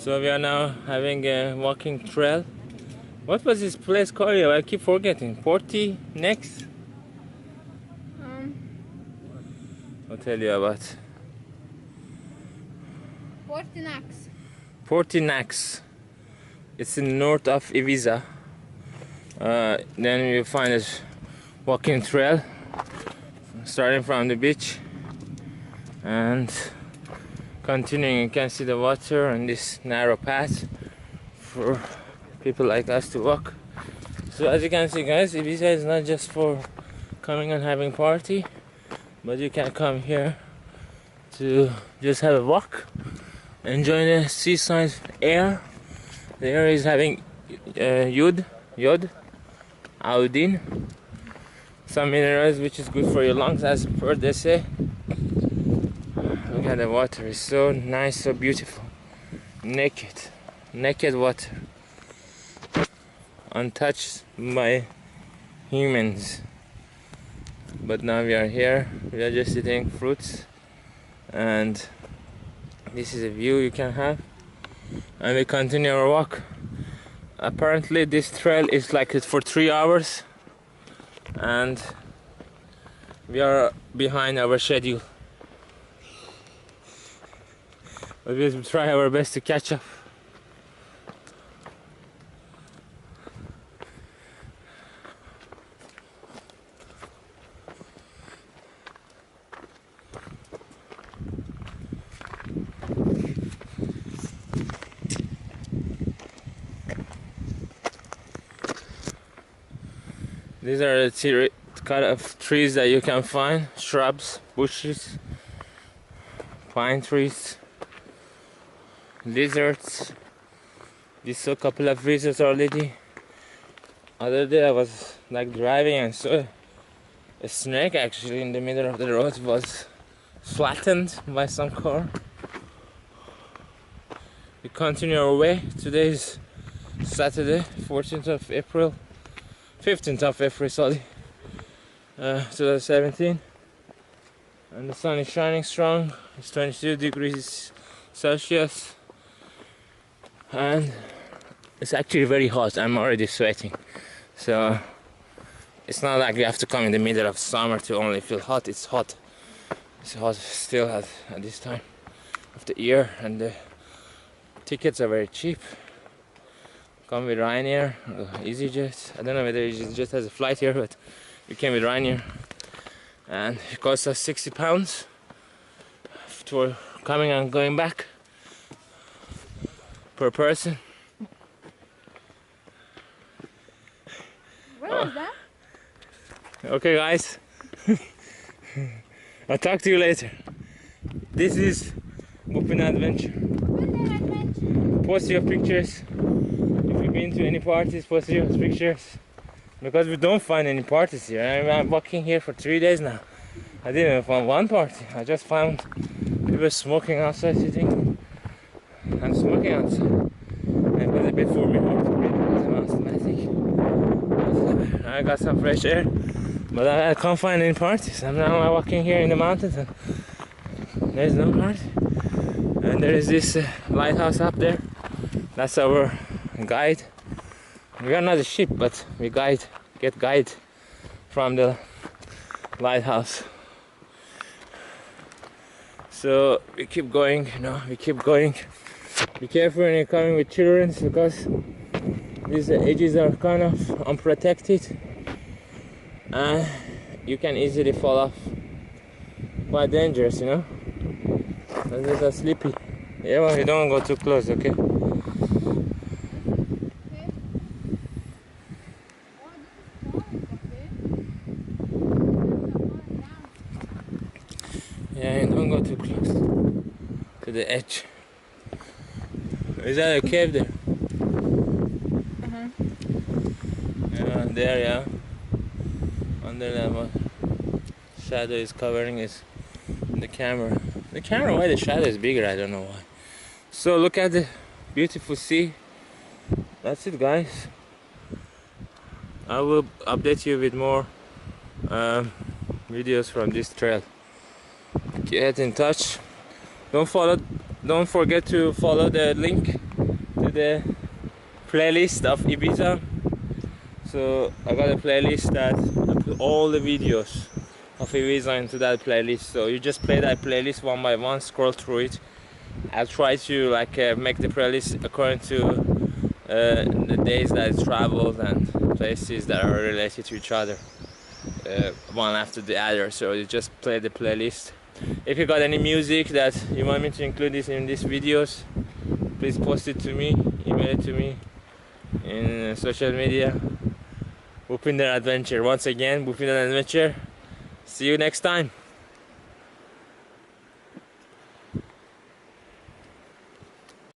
So we are now having a walking trail. What was this place called? I keep forgetting. Porty next? I'll tell you about. Portinax. Portinax. It's in north of Ibiza. Then you find a walking trail starting from the beach and continuing. You can see the water and this narrow path for people like us to walk. So as you can see, guys, Ibiza is not just for coming and having party, but you can come here to just have a walk, enjoy the seaside air. The air is having yod, iodine, some minerals which is good for your lungs, as per they say. Look at the water, it's so nice, so beautiful. Naked water, untouched by humans. But now we are here, we are just eating fruits, and this is a view you can have, and we continue our walk. Apparently this trail is like it for 3 hours, and we are behind our schedule, but we'll try our best to catch up. These are the kind of trees that you can find, shrubs, bushes, pine trees, lizards. We saw a couple of lizards already. Other day I was like driving and saw a snake actually in the middle of the road. It was flattened by some car. We continue our way. Today is Saturday, 14th of April. 15th of April, sorry, 2017, and the sun is shining strong. It's 22 degrees Celsius, and it's actually very hot. I'm already sweating, so it's not like you have to come in the middle of summer to only feel hot. It's hot. It's hot still at this time of the year, and the tickets are very cheap. Come with Ryanair, EasyJet. I don't know whether EasyJet has a flight here, but we came with Ryanair, and it cost us £60 for coming and going back per person. Where was that? Okay, guys. I'll talk to you later. This is Open Adventure. Post your pictures. If you've been to any parties, post your pictures, because we don't find any parties here. I'm walking here for 3 days now. I didn't even find one party. I just found people smoking outside, sitting and smoking outside. And it was a bit for me hard to breathe because I'm asthmatic. I got some fresh air, but I can't find any parties. I'm now walking here in the mountains and there's no party. And there is this lighthouse up there. That's our guide. We are not a ship, but we get guide from the lighthouse. So we keep going, we keep going. Be careful when you're coming with children, because these edges are kind of unprotected and you can easily fall off. Quite dangerous, And these are sleepy. Yeah, well, you don't go too close, okay? Yeah, don't go too close to the edge. Is that a cave there? Yeah, there, yeah. Under that one. Shadow is covering the camera. The camera, why the shadow is bigger, I don't know why. So look at the beautiful sea. That's it, guys. I will update you with more videos from this trail. Get in touch. Don't forget to follow the link to the playlist of Ibiza. So I got a playlist that I put all the videos of Ibiza into that playlist. So you just play that playlist one by one, scroll through it. I'll try to make the playlist according to the days that I traveled and places that are related to each other, one after the other. So you just play the playlist. If you got any music that you want me to include in these videos, please post it to me, email it to me in social media. Bhupinder Adventure. Once again, Bhupinder Adventure. See you next time.